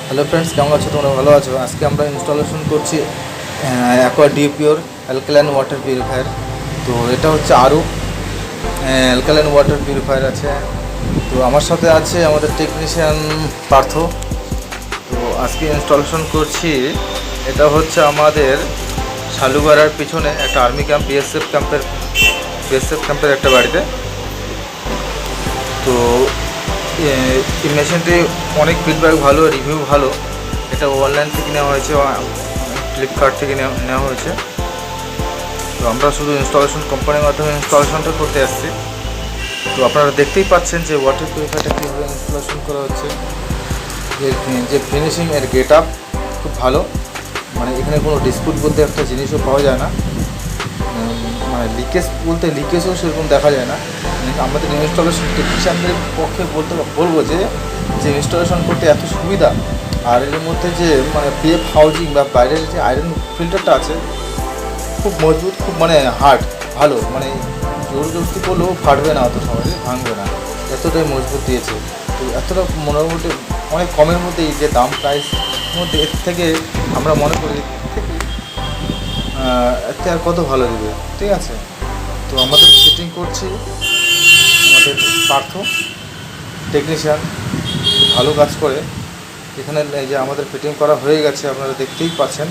Hello friends, কেমন আছো? তোমরা ভালো আছো? আজকে আমরা ইনস্টলেশন করছি aqua D pure alkaline water purifier. তো এটা হচ্ছে আরও অ্যালকালাইন ওয়াটার পিউরিফায়ার আছে। তো আমার সাথে আছে আমাদের টেকনিশিয়ান পার্থ। তো আজকে ইনস্টলেশন করছি। এটা হচ্ছে আমাদের শালুবাড়ার পিছনে একটা আর্মি ক্যাম্প, বিএসএফ ক্যাম্পের একটা বাড়িতে। তো এই মেশিনটি অনেক ফিডব্যাক ভালো, রিভিউ ভালো। এটা অনলাইন থেকে নেওয়া হয়েছে, ফ্লিপকার্ট থেকে নেওয়া হয়েছে। তো আমরা শুধু ইনস্টলেশন কোম্পানির মাধ্যমে ইনস্টলেশনটা করতে আসছি। তো আপনারা দেখতেই পাচ্ছেন যে ওয়াটার পিউরিফায়ারটা কীভাবে ইনস্টলেশন করা হচ্ছে। যে ফিনিশিং, এর গেট আপ খুব ভালো। মানে এখানে কোনো ডিসপুট বলতে একটা জিনিসও পাওয়া যায় না। মানে লিকেজও সেরকম দেখা যায় না। আমাদের ইনস্টলেশন টেকনিশিয়ানদের পক্ষে বলবো যে ইনস্টলেশন করতে এত সুবিধা। আর এর মধ্যে যে মানে পিএফ হাউজিং বা বাইরের যে আয়রন ফিল্টারটা আছে, খুব মজবুত, খুব মানে হার্ড, ভালো। মানে জোর জবস্তি করলেও ফাটবে না, অত সহজে ভাঙবে না, এতটাই মজবুত দিয়েছে। তো এতটা মোটামুটি অনেক কমের মধ্যে, এই যে দাম প্রাইস মধ্যে, এর থেকে আমরা মনে করি এতে আর কত ভালো দেবে। ঠিক আছে, তো আমাদের ফিটিং করছি আমাদের পার্থ টেকনিশিয়ান, ভালো কাজ করে। এখানে এই যে আমাদের ফিটিং করা হয়ে গেছে, আপনারা দেখতেই পাচ্ছেন।